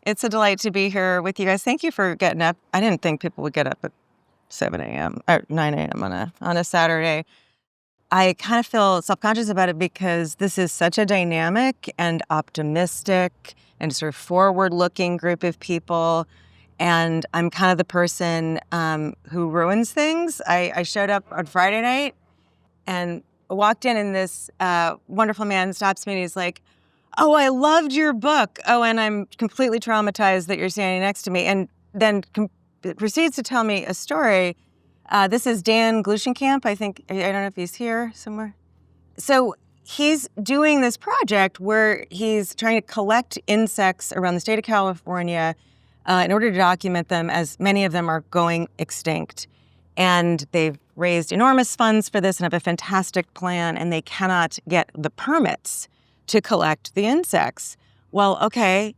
It's a delight to be here with you guys. Thank you for getting up. I didn't think people would get up at 7 a.m. or 9 a.m. on a Saturday. I kind of feel self-conscious about it because this is such a dynamic and optimistic and sort of forward-looking group of people. And I'm kind of the person who ruins things. I showed up on Friday night and walked in, and this wonderful man stops me and he's like, "Oh, I loved your book. Oh, and I'm completely traumatized that you're standing next to me." And then proceeds to tell me a story. This is Dan Glushenkamp. I don't know if he's here somewhere. So he's doing this project where he's trying to collect insects around the state of California in order to document them, as many of them are going extinct. And they've raised enormous funds for this and have a fantastic plan, and they cannot get the permits to collect the insects. Well, okay,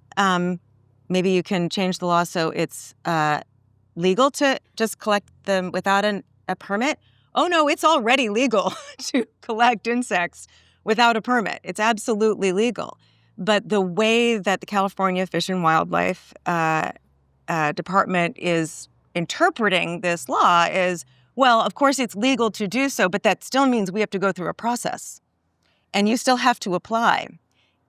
maybe you can change the law so it's legal to just collect them without a permit. Oh no, it's already legal to collect insects without a permit. It's absolutely legal. But the way that the California Fish and Wildlife Department is interpreting this law is, well, of course it's legal to do so, but that still means we have to go through a process. And you still have to apply.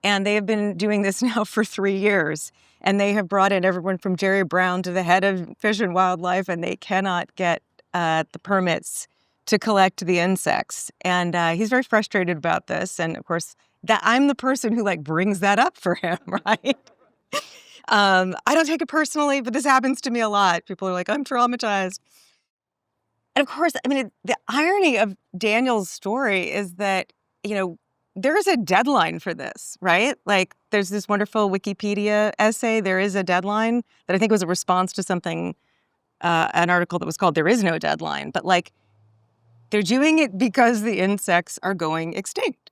And they have been doing this now for 3 years. And they have brought in everyone from Jerry Brown to the head of Fish and Wildlife, and they cannot get the permits to collect the insects. And he's very frustrated about this. And of course, that I'm the person who brings that up for him, right? I don't take it personally, but this happens to me a lot. People are like, "I'm traumatized." And of course, the irony of Daniel's story is that, there is a deadline for this, right? There's this wonderful Wikipedia essay, "There is a deadline," that I think was a response to something, an article that was called "There is no deadline." But they're doing it because the insects are going extinct.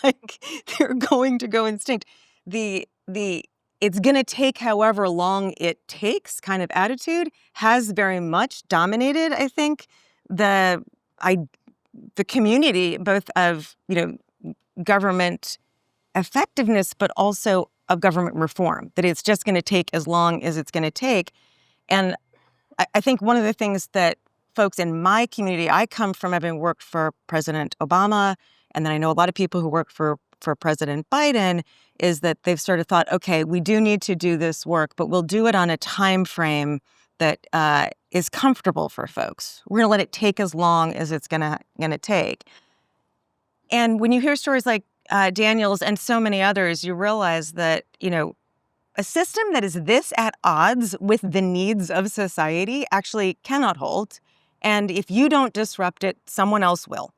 They're going to go extinct. The it's going to take however long it takes kind of attitude has very much dominated, I think, the community, both of, government effectiveness, but also of government reform, that it's just going to take as long as it's going to take. And I think one of the things that folks in my community, I come from having worked for President Obama, and then I know a lot of people who work for President Biden, is that they've sort of thought, okay, we do need to do this work, but we'll do it on a time frame that is comfortable for folks. We're going to let it take as long as it's going to take. And when you hear stories like Daniel's and so many others, you realize that, a system that is this at odds with the needs of society actually cannot hold. And if you don't disrupt it, someone else will.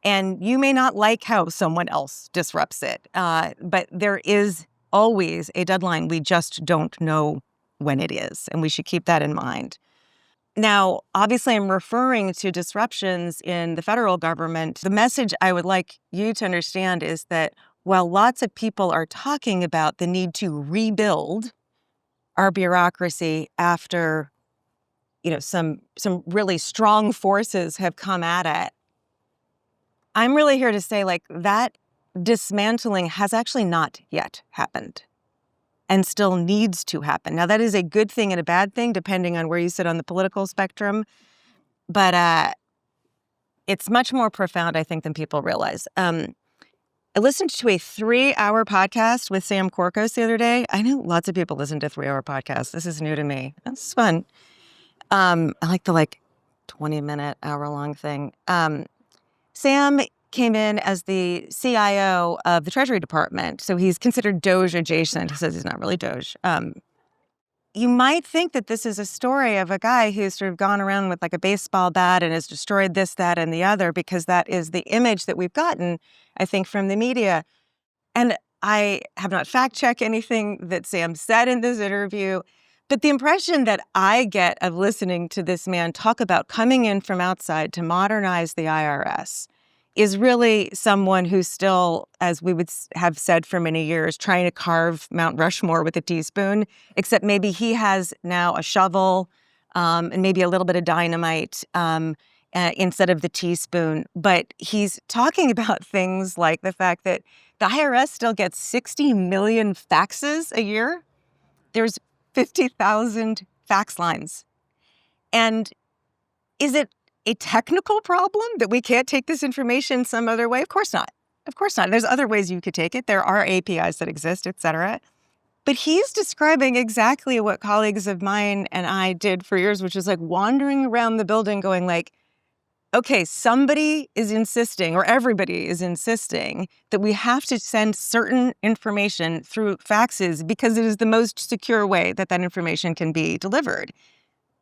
And you may not like how someone else disrupts it, but there is always a deadline. We just don't know when it is, and we should keep that in mind. Now, obviously, I'm referring to disruptions in the federal government. The message I would like you to understand is that while lots of people are talking about the need to rebuild our bureaucracy after, some really strong forces have come at it, I'm really here to say that dismantling has actually not yet happened and still needs to happen. Now, that is a good thing and a bad thing, depending on where you sit on the political spectrum. But it's much more profound, I think, than people realize. I listened to a 3-hour podcast with Sam Korkos the other day. I know lots of people listen to 3-hour podcasts. This is new to me. That's fun. I like the 20-minute, hour-long thing. Sam came in as the CIO of the Treasury Department, so he's considered Doge adjacent. He says he's not really Doge. You might think that this is a story of a guy who's sort of gone around with a baseball bat and has destroyed this, that, and the other, because that is the image that we've gotten, I think, from the media. And I have not fact-checked anything that Sam said in this interview, but the impression that I get of listening to this man talk about coming in from outside to modernize the IRS is really someone who's still, as we would have said for many years, trying to carve Mount Rushmore with a teaspoon, except maybe he has now a shovel and maybe a little bit of dynamite instead of the teaspoon. But he's talking about things like the fact that the IRS still gets 60 million faxes a year. There's 50,000 fax lines. And is it a technical problem that we can't take this information some other way? Of course not. Of course not. There's other ways you could take it. There are APIs that exist, et cetera. But he's describing exactly what colleagues of mine and I did for years, which is like wandering around the building going like, okay, somebody is insisting, or everybody is insisting, that we have to send certain information through faxes because it is the most secure way that that information can be delivered.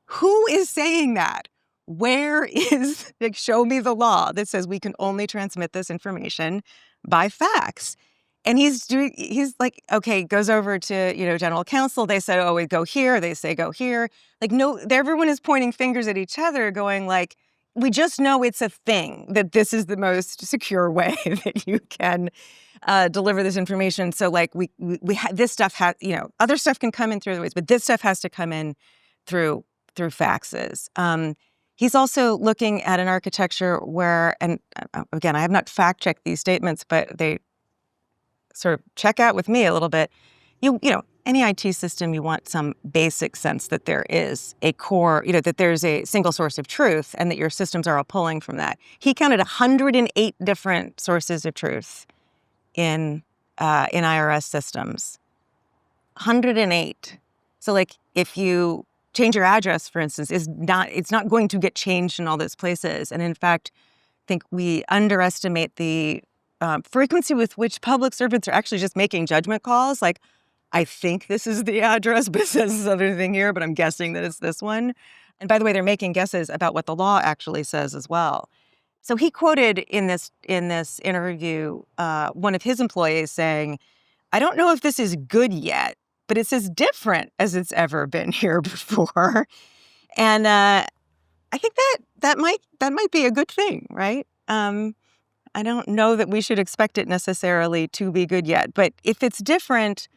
Who is saying that? Where is, like, show me the law that says we can only transmit this information by fax? And he's like, okay, goes over to, general counsel. They said, oh, we go here. They say, go here. Like, no, everyone is pointing fingers at each other going like, we just know it's a thing, that this is the most secure way that you can deliver this information. So like this stuff has, other stuff can come in through other ways, but this stuff has to come in through faxes. He's also looking at an architecture where, and again, I have not fact-checked these statements, but they sort of check out with me a little bit. Any IT system, you want some basic sense that there is a core, that there's a single source of truth and that your systems are all pulling from that. He counted 108 different sources of truth in IRS systems. 108. So like if you change your address, for instance, it's not going to get changed in all those places. And in fact, I think we underestimate the frequency with which public servants are actually just making judgment calls. Like, I think this is the address, but it says this other thing here, but I'm guessing that it's this one. And by the way, they're making guesses about what the law actually says as well. So he quoted in this interview one of his employees saying, I don't know if this is good yet, but it's as different as it's ever been here before. And I think that might be a good thing, right? I don't know that we should expect it necessarily to be good yet, but if it's different,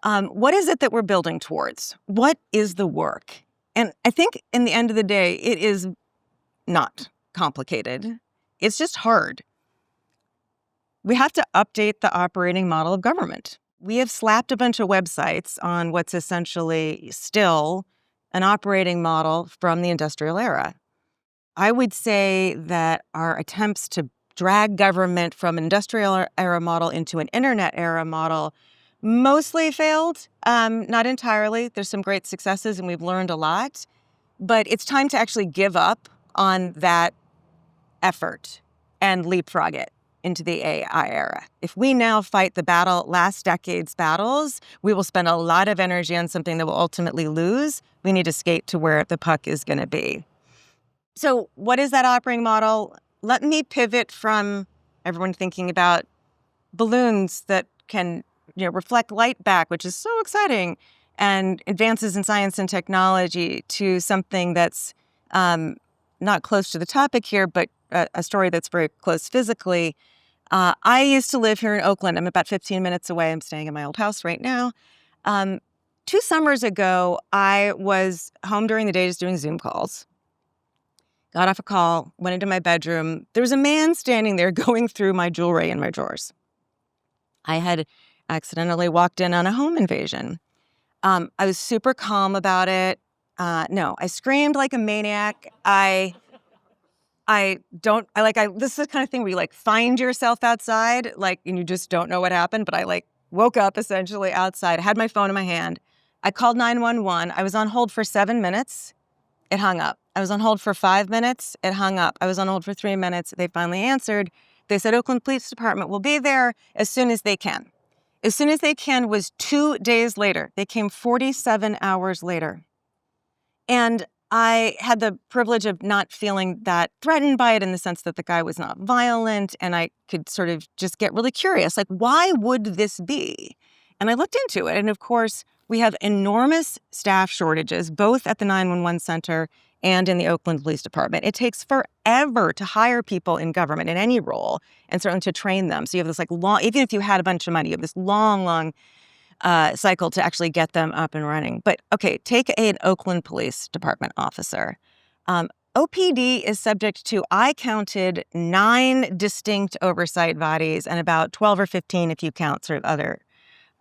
what is it that we're building towards? What is the work? And I think in the end of the day, it is not complicated. It's just hard. We have to update the operating model of government. We have slapped a bunch of websites on what's essentially still an operating model from the industrial era. I would say that our attempts to drag government from an industrial era model into an internet era model mostly failed, not entirely. There's some great successes and we've learned a lot, but it's time to actually give up on that effort and leapfrog it into the AI era. If we now fight the last decade's battles, we will spend a lot of energy on something that will ultimately lose. We need to skate to where the puck is going to be. So what is that operating model? Let me pivot from everyone thinking about balloons that can reflect light back, which is so exciting, and advances in science and technology, to something that's not close to the topic here, but a story that's very close physically. I used to live here in Oakland. I'm about 15 minutes away. I'm staying in my old house right now. 2 summers ago, I was home during the day just doing Zoom calls. Got off a call, went into my bedroom. There was a man standing there going through my jewelry in my drawers. I had accidentally walked in on a home invasion. I was super calm about it. No, I screamed like a maniac. This is the kind of thing where you find yourself outside, and you just don't know what happened. But I woke up essentially outside. I had my phone in my hand. I called 911. I was on hold for 7 minutes. It hung up. I was on hold for 5 minutes. It hung up. I was on hold for 3 minutes. They finally answered. They said, Oakland Police Department will be there as soon as they can. As soon as they can was 2 days later. They came 47 hours later. And I had the privilege of not feeling that threatened by it, in the sense that the guy was not violent, and I could sort of just get really curious, why would this be? And I looked into it, and of course, we have enormous staff shortages, both at the 911 center and in the Oakland Police Department. It takes forever to hire people in government in any role, and certainly to train them. So you have this long, even if you had a bunch of money, you have this long cycle to actually get them up and running. But okay, take an Oakland Police Department officer. OPD is subject to, I counted, 9 distinct oversight bodies and about 12 or 15 if you count sort of other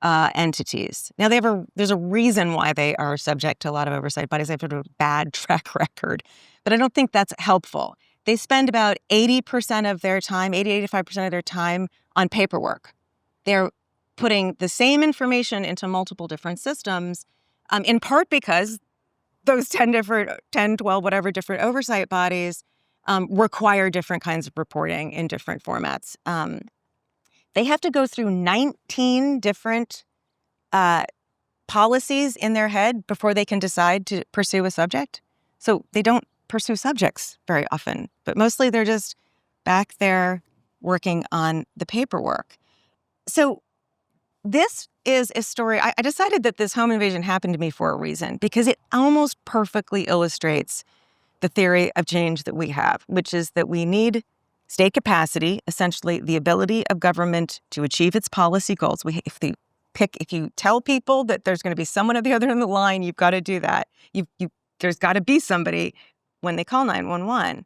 entities. Now, there's a reason why they are subject to a lot of oversight bodies. They've had a bad track record, but I don't think that's helpful. They spend about 80% of their time, 85% of their time on paperwork. They're putting the same information into multiple different systems, in part because those 10, 12, whatever different oversight bodies require different kinds of reporting in different formats. They have to go through 19 different policies in their head before they can decide to pursue a subject. So they don't pursue subjects very often, but mostly they're just back there working on the paperwork. So this is a story. I decided that this home invasion happened to me for a reason, because it almost perfectly illustrates the theory of change that we have, which is that we need state capacity, essentially the ability of government to achieve its policy goals. If you tell people that there's going to be someone at the other end of the line, you've got to do that. There's got to be somebody when they call 911.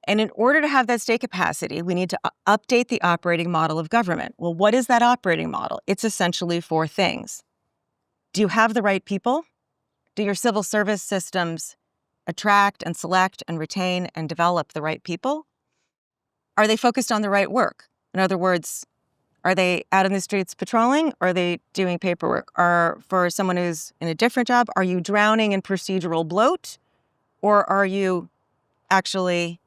And in order to have that state capacity, we need to update the operating model of government. Well, what is that operating model? It's essentially four things. Do you have the right people? Do your civil service systems attract and select and retain and develop the right people? Are they focused on the right work? In other words, are they out in the streets patrolling, or are they doing paperwork? Or for someone who's in a different job, are you drowning in procedural bloat, or are you actually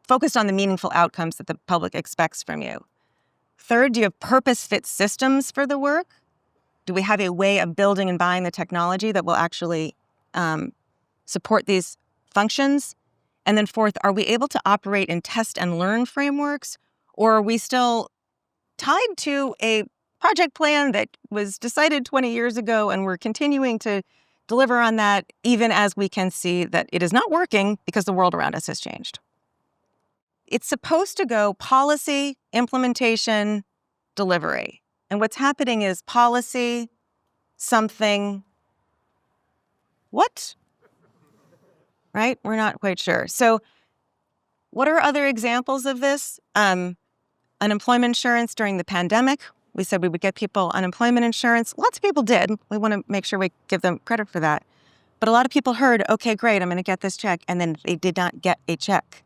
focused on the meaningful outcomes that the public expects from you? Third, do you have purpose-fit systems for the work? Do we have a way of building and buying the technology that will actually support these functions? And then fourth, are we able to operate in test and learn frameworks, or are we still tied to a project plan that was decided 20 years ago and we're continuing to deliver on that, even as we can see that it is not working because the world around us has changed? It's supposed to go policy, implementation, delivery. And what's happening is policy, something, what? Right? We're not quite sure. So what are other examples of this? Unemployment insurance during the pandemic. We said we would get people unemployment insurance. Lots of people did. We want to make sure we give them credit for that. But a lot of people heard, okay, great, I'm going to get this check, and then they did not get a check.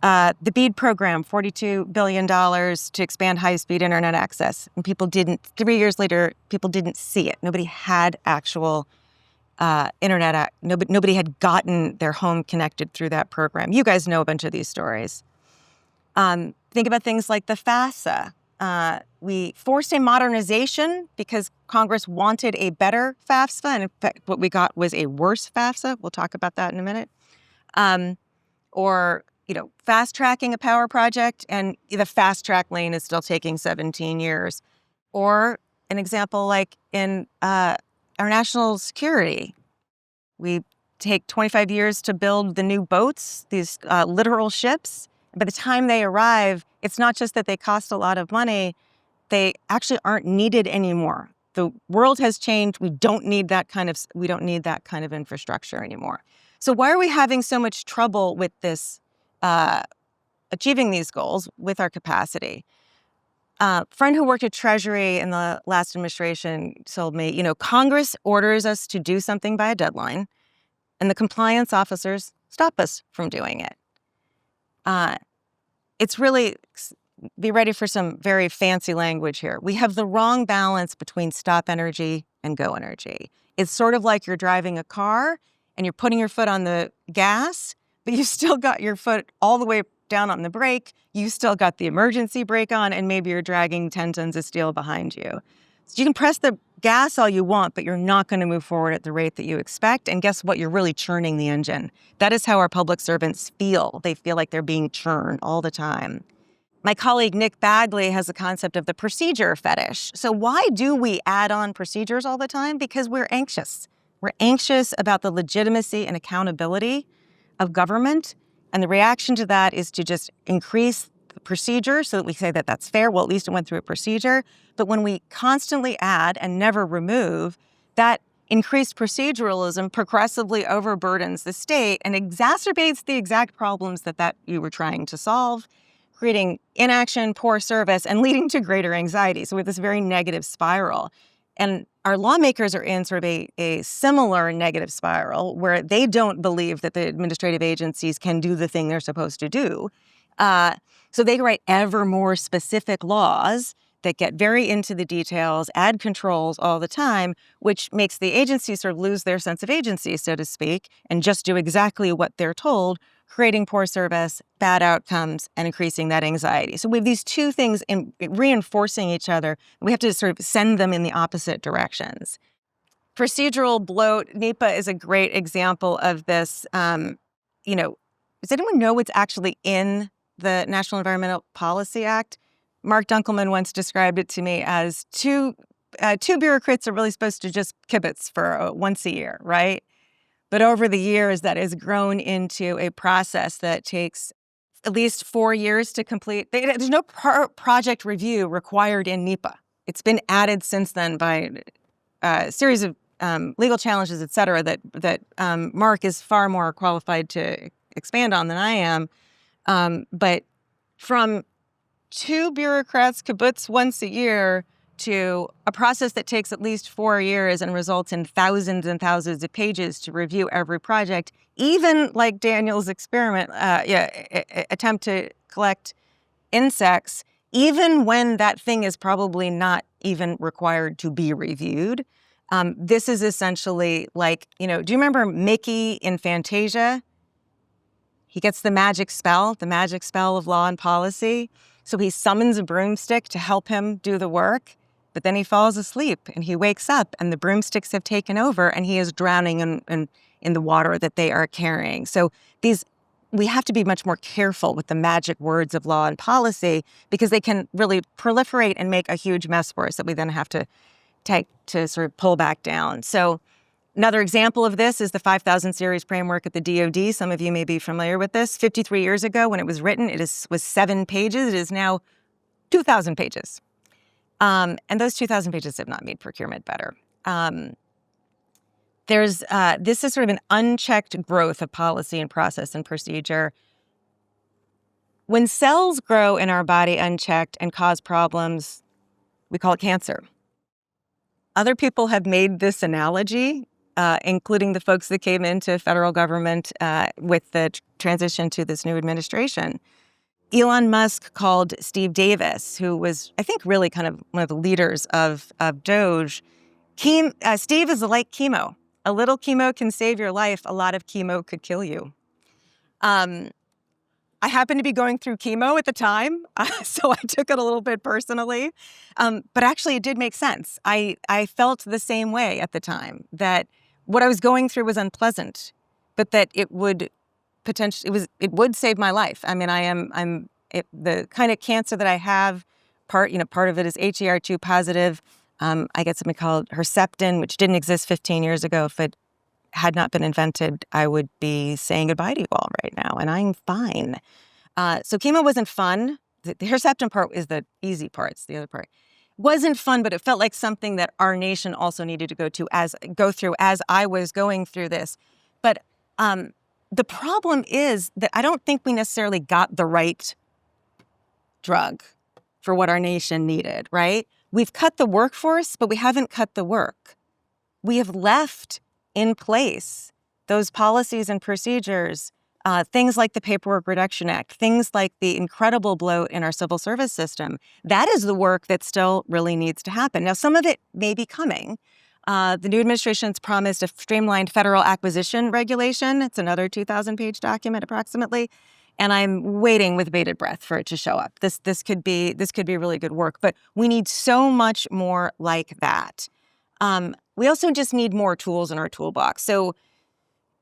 The BEAD program, $42 billion to expand high-speed internet access. And 3 years later, people didn't see it. Nobody had actual internet. Nobody had gotten their home connected through that program. You guys know a bunch of these stories. Think about things like the FAFSA. We forced a modernization because Congress wanted a better FAFSA, and in fact, what we got was a worse FAFSA. We'll talk about that in a minute. Or fast-tracking a power project, and the fast-track lane is still taking 17 years. Or an example like in our national security. We take 25 years to build the new boats, these littoral ships. By the time they arrive, it's not just that they cost a lot of money, they actually aren't needed anymore. The world has changed. We don't need that kind of infrastructure anymore. So why are we having so much trouble with this, achieving these goals with our capacity? A friend who worked at Treasury in the last administration told me, Congress orders us to do something by a deadline, and the compliance officers stop us from doing it. It's really, be ready for some very fancy language here. We have the wrong balance between stop energy and go energy. It's sort of like you're driving a car and you're putting your foot on the gas, but you still got your foot all the way down on the brake. You still got the emergency brake on, and maybe you're dragging 10 tons of steel behind you. So you can press the gas all you want, but you're not going to move forward at the rate that you expect. And guess what? You're really churning the engine. That is how our public servants feel. They feel like they're being churned all the time. My colleague Nick Bagley has a concept of the procedure fetish. So why do we add on procedures all the time? Because we're anxious. We're anxious about the legitimacy and accountability of government. And the reaction to that is to just increase the procedure so that we say that that's fair. Well, at least it went through a procedure. But when we constantly add and never remove, that increased proceduralism progressively overburdens the state and exacerbates the exact problems that you were trying to solve, creating inaction, poor service, and leading to greater anxiety. So we have this very negative spiral. And our lawmakers are in sort of a similar negative spiral where they don't believe that the administrative agencies can do the thing they're supposed to do. So they write ever more specific laws that get very into the details, add controls all the time, which makes the agencies sort of lose their sense of agency, so to speak, and just do exactly what they're told, creating poor service, bad outcomes, and increasing that anxiety. So we have these two things reinforcing each other. We have to sort of send them in the opposite directions. Procedural bloat, NEPA is a great example of this. Does anyone know what's actually in the National Environmental Policy Act? Mark Dunkelman once described it to me as two bureaucrats are really supposed to just kibitz for once a year, right? But over the years, that has grown into a process that takes at least 4 years to complete. There's no project review required in NEPA. It's been added since then by a series of legal challenges, et cetera, that Mark is far more qualified to expand on than I am. But from two bureaucrats kibbutz once a year to a process that takes at least 4 years and results in thousands and thousands of pages to review every project, even like Daniel's experiment, attempt to collect insects, even when that thing is probably not even required to be reviewed. This is essentially like, do you remember Mickey in Fantasia? He gets the magic spell of law and policy. So he summons a broomstick to help him do the work, but then he falls asleep and he wakes up and the broomsticks have taken over and he is drowning in the water that they are carrying. So we have to be much more careful with the magic words of law and policy because they can really proliferate and make a huge mess for us that we then have to take to sort of pull back down. So another example of this is the 5000 series framework at the DoD. Some of you may be familiar with this. 53 years ago when it was written, was 7 pages. It is now 2,000 pages. And those 2,000 pages have not made procurement better. This is sort of an unchecked growth of policy and process and procedure. When cells grow in our body unchecked and cause problems, we call it cancer. Other people have made this analogy, including the folks that came into federal government with the transition to this new administration. Elon Musk called Steve Davis, who was, I think, really kind of one of the leaders of Doge. Steve is like chemo. A little chemo can save your life. A lot of chemo could kill you. I happened to be going through chemo at the time, so I took it a little bit personally. But actually, it did make sense. I felt the same way at the time, that what I was going through was unpleasant, but that it would save my life. I mean, the kind of cancer that I have, part of it is HER2 positive. I get something called Herceptin, which didn't exist 15 years ago. If it had not been invented, I would be saying goodbye to you all right now, and I'm fine. So chemo wasn't fun. The Herceptin part is the easy part. It's the other part. Wasn't fun, but it felt like something that our nation also needed to go through as I was going through this. But the problem is that I don't think we necessarily got the right drug for what our nation needed, right? We've cut the workforce, but we haven't cut the work. We have left in place those policies and procedures, things like the Paperwork Reduction Act, things like the incredible bloat in our civil service system. That is the work that still really needs to happen. Now, some of it may be coming. The new administration's promised a streamlined federal acquisition regulation. It's another 2,000-page document approximately. And I'm waiting with bated breath for it to show up. This could be really good work, but we need so much more like that. We also just need more tools in our toolbox. So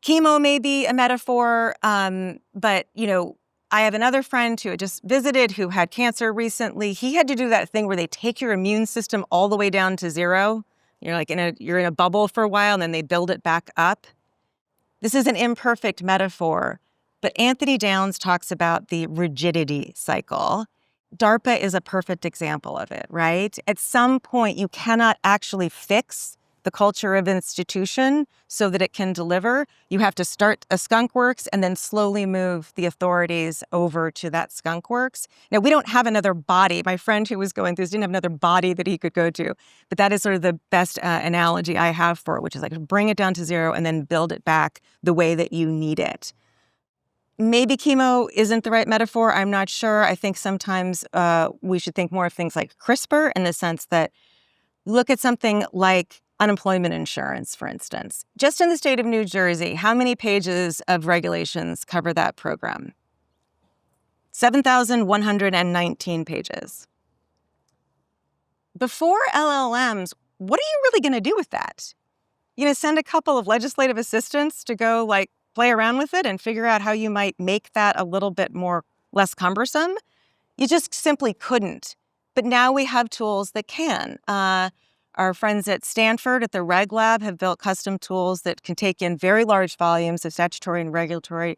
chemo may be a metaphor, but I have another friend who had just visited who had cancer recently. He had to do that thing where they take your immune system all the way down to zero. You're in a bubble for a while, and then they build it back up. This is an imperfect metaphor, but Anthony Downs talks about the rigidity cycle. DARPA is a perfect example of it, right? At some point, you cannot actually fix the culture of institution so that it can deliver, you have to start a skunk works and then slowly move the authorities over to that skunk works. Now, we don't have another body. My friend who was going through this didn't have another body that he could go to. But that is sort of the best analogy I have for it, which is like bring it down to zero and then build it back the way that you need it. Maybe chemo isn't the right metaphor. I'm not sure. I think sometimes we should think more of things like CRISPR in the sense that look at something like unemployment insurance, for instance. Just in the state of New Jersey, how many pages of regulations cover that program? 7,119 pages. Before LLMs, what are you really going to do with that? Send a couple of legislative assistants to go play around with it and figure out how you might make that a little bit less cumbersome? You just simply couldn't. But now we have tools that can. Our friends at Stanford at the Reg Lab have built custom tools that can take in very large volumes of statutory and regulatory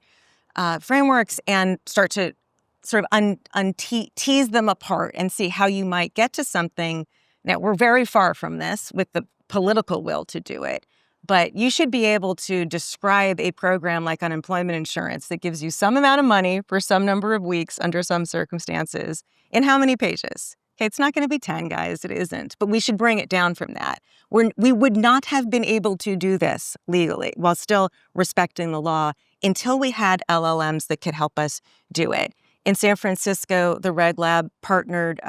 frameworks and start to sort of tease them apart and see how you might get to something. Now, we're very far from this with the political will to do it, but you should be able to describe a program like unemployment insurance that gives you some amount of money for some number of weeks under some circumstances in how many pages? Okay, it's not going to be 10, guys. It isn't. But we should bring it down from that. We would not have been able to do this legally while still respecting the law until we had LLMs that could help us do it. In San Francisco, the Reg Lab partnered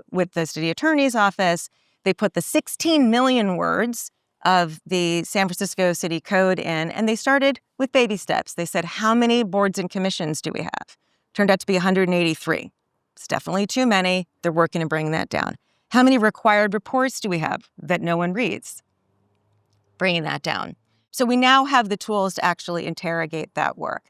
with the city attorney's office. They put the 16 million words of the San Francisco City Code in, and they started with baby steps. They said, how many boards and commissions do we have? Turned out to be 183. It's definitely too many. They're working to bring that down. How many required reports do we have that no one reads? Bringing that down. So we now have the tools to actually interrogate that work.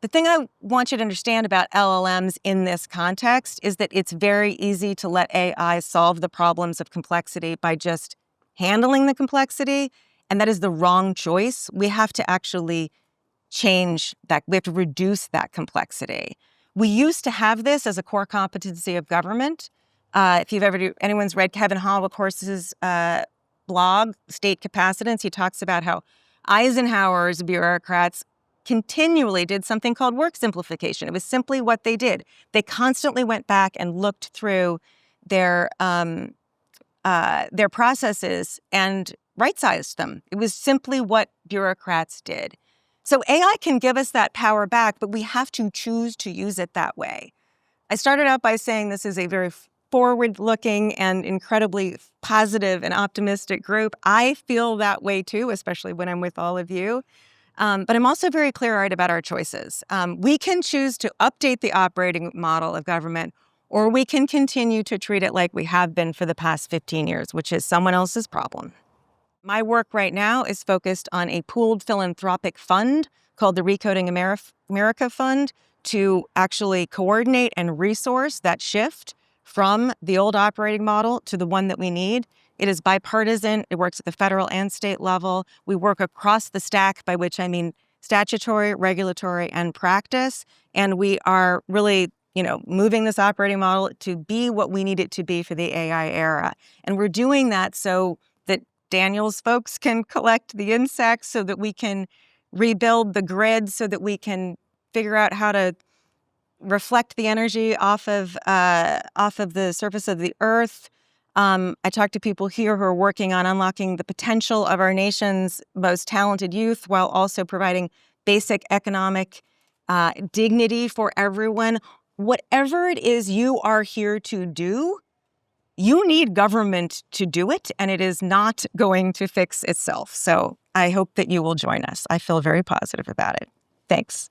The thing I want you to understand about LLMs in this context is that it's very easy to let AI solve the problems of complexity by just handling the complexity, and that is the wrong choice. We have to actually change that. We have to reduce that complexity. We used to have this as a core competency of government. If anyone's read Kevin Hallwickhorse's blog, State Capacitance, he talks about how Eisenhower's bureaucrats continually did something called work simplification. It was simply what they did. They constantly went back and looked through their processes and right-sized them. It was simply what bureaucrats did. So AI can give us that power back, but we have to choose to use it that way. I started out by saying this is a very forward-looking and incredibly positive and optimistic group. I feel that way too, especially when I'm with all of you. But I'm also very clear-eyed about our choices. We can choose to update the operating model of government, or we can continue to treat it like we have been for the past 15 years, which is someone else's problem. My work right now is focused on a pooled philanthropic fund called the Recoding America Fund to actually coordinate and resource that shift from the old operating model to the one that we need. It is bipartisan. It works at the federal and state level. We work across the stack, by which I mean statutory, regulatory, and practice. And we are really, moving this operating model to be what we need it to be for the AI era. And we're doing that so that Daniel's folks can collect the insects, so that we can rebuild the grid, so that we can figure out how to reflect the energy off of the surface of the earth. I talk to people here who are working on unlocking the potential of our nation's most talented youth while also providing basic economic dignity for everyone. Whatever it is you are here to do, you need government to do it, and it is not going to fix itself. So I hope that you will join us. I feel very positive about it. Thanks.